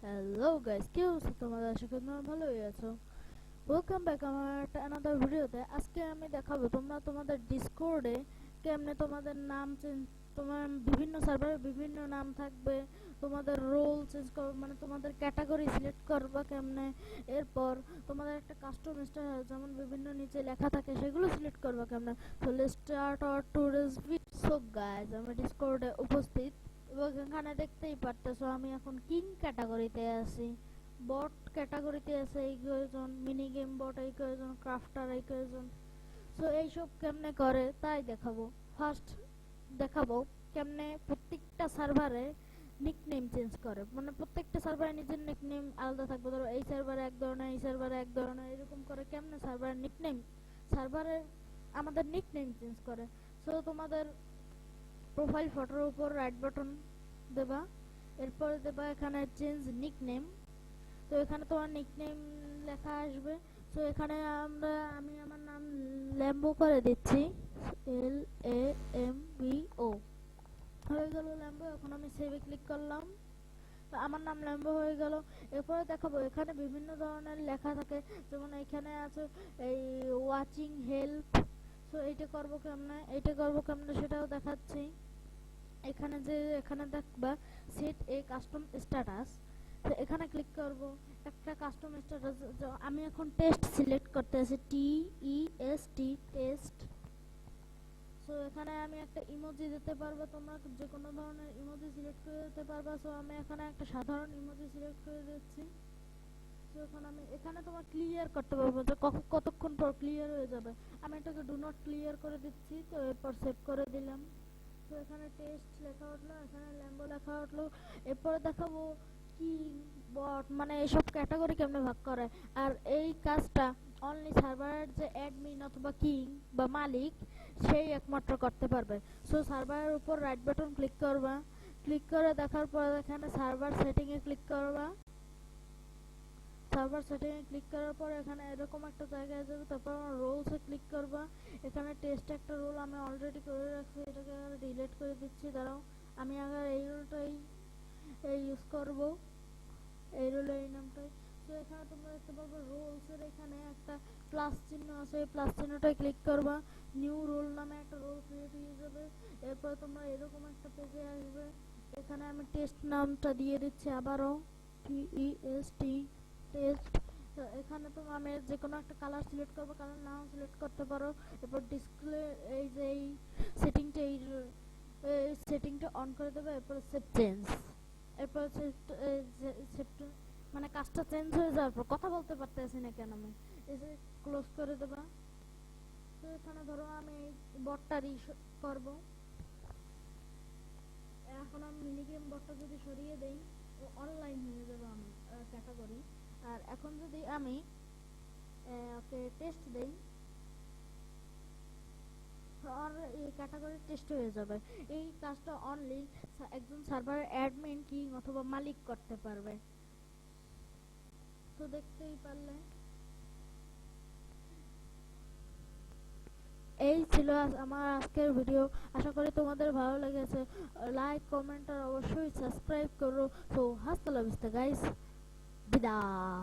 Hello guys, কি অবস্থা তোমাদের? আশা করি তোমরা ভালোই আছো। ওয়েলকাম ব্যাক আমার একটা অ্যানাদার ভিডিওতে। আজকে আমি দেখাবো তোমরা তোমাদের ডিসকর্ডে কেমনে তোমাদের নাম চেঞ্জ, তোমার বিভিন্ন সার্ভারে বিভিন্ন নাম থাকবে, তোমাদের রোল চেঞ্জ করবে, মানে তোমাদের ক্যাটাগরি সিলেক্ট করবা কেমনে, এরপর তোমাদের একটা কাস্টম স্টার যেমন বিভিন্ন নিচে লেখা থাকে সেগুলো সিলেক্ট করবা কেমনে। So let's start our today's video. So guys, আমি ডিসকর্ডে উপস্থিত এবং এখানে দেখতেই পারতেছো আমি এখন কিং ক্যাটাগরিতে আছি, বট ক্যাটাগরিতে আছে এই কয়েকজন, মিনি গেম বট এই কয়েকজন, ক্রাফটার এই কয়েকজন। সো এইসব কেমনে করে তাই দেখাবো। ফার্স্ট দেখাবো কেমনে প্রত্যেকটা সার্ভারে নিকনেম চেঞ্জ করে, মানে প্রত্যেকটা সার্ভারে নিজের নিকনেম আলাদা থাকবে। ধরো এই সার্ভারে এক ধরনের, এই সার্ভারে এক ধরনের, এরকম করে কেমনে সার্ভারের নিকনেম, সার্ভারের আমাদের নিকনেম চেঞ্জ করে। সো তোমাদের প্রোফাইল ফটোর উপর রাইট বাটন দেবা, এরপর দেবা এখানে চেঞ্জ নিকনেম। তো এখানে তোমার নিকনেম লেখা আসবে। তো এখানে আমি আমার নাম ল্যাম্বো করে দিচ্ছি, LAMBO হয়ে গেল ল্যাম্বো। এখন আমি সেভে ক্লিক করলাম, তো আমার নাম ল্যাম্বো হয়ে গেল। এরপরে দেখাবো এখানে বিভিন্ন ধরনের লেখা থাকে, যেমন এখানে আছে এই ওয়াচিং হেল্প। সো এইটা করবো কেমনে সেটাও দেখাচ্ছি। এখানে দেখবা সেট এ কাস্টম স্ট্যাটাস, তো এখানে ক্লিক করব। একটা কাস্টম স্ট্যাটাস, আমি এখন টেস্ট সিলেক্ট করতে আছি, TEST টেস্ট। সো এখানে আমি একটা ইমোজি দিতে পারবো, তোমরা যে কোনো ধরনের ইমোজি সিলেক্ট করে দিতে পারবা। সো আমি এখানে একটা সাধারণ ইমোজি সিলেক্ট করে দিচ্ছি। তো এখন আমি এখানে তোমার ক্লিয়ার করতে পারবো যে কতক্ষণ পর ক্লিয়ার হয়ে যাবে। আমি এটাকে ডু নট ক্লিয়ার করে দিচ্ছি, তো এরপর সেভ করে দিলাম। তো এখানে টেস্ট লেখা উঠলো, এখানে ল্যাম্বো লেখা উঠলো। এরপরে দেখাবো কি বট, মানে এইসব ক্যাটাগরি কেমনে ভাগ করে। আর এই কাজটা অনলি সার্ভারের যে অ্যাডমিন অথবা কিং বা মালিক সেই একমাত্র করতে পারবে। সো সার্ভারের উপর রাইট বাটন ক্লিক করবা, ক্লিক করে দেখার পর এখানে সার্ভার সেটিংয়ে ক্লিক করবা। সার্ভার সেটিংয়ে ক্লিক করার পর এখানে এরকম একটা জায়গায় যাবে, তারপর আমার রোলসে ক্লিক করবা। এখানে টেস্ট একটা রোল আমি অলরেডি করে রাখছি, এটাকে ডিলিট করে দিচ্ছি। দাঁড়াও, আমি আগে এই রোলটাই ইউজ করব, এই রোলে এই নামটাই। তো এখানে তোমরা দেখতে পারবে রোলসের এখানে একটা প্লাস চিহ্ন আছে, এই প্লাস চিহ্নটাই ক্লিক করবা। নিউ রোল নামে একটা রোল ক্রিয়েট হয়ে যাবে। এরপর তোমরা এরকম একটা পেজে আসবে, এখানে আমি টেস্ট নামটা দিয়ে দিচ্ছি আবারও, TEST টেস্ট। এখানে তো আমি যে কোনো একটা কালার সিলেক্ট করবো, কালার নাও সিলেক্ট করতে পারো। এরপর ডিসপ্লে এই যে এই সেটিংটা, এই সেটিংটা অন করে দেবে। এরপর সেভ চেঞ্জ, এরপর মানে কাজটা চেঞ্জ হয়ে যাওয়ার পর কথা বলতে পারতেছি না কেন আমি, এই যে ক্লোজ করে দেবা। তো এখানে ধরো আমি বটটা করব। এখন আমি মিনি গেম বটটা যদি সরিয়ে দেই, ও অনলাইন হয়ে যাবে আমার ক্যাটাগরি। আর এখন যদি আমি ওকে টেস্ট দেই, আর এই ক্যাটাগরি টেস্ট হয়ে যাবে। এই কাজটা অনলি একজন সার্ভার অ্যাডমিন কিং অথবা মালিক করতে পারবে। তো দেখতেই পারলে এই ছিল আমার আজকের ভিডিও। আশা করি তোমাদের ভালো লেগেছে। লাইক, কমেন্ট আর অবশ্যই সাবস্ক্রাইব করো। তো হাস্তা লা ভিস্তা গাইস, বিদায়।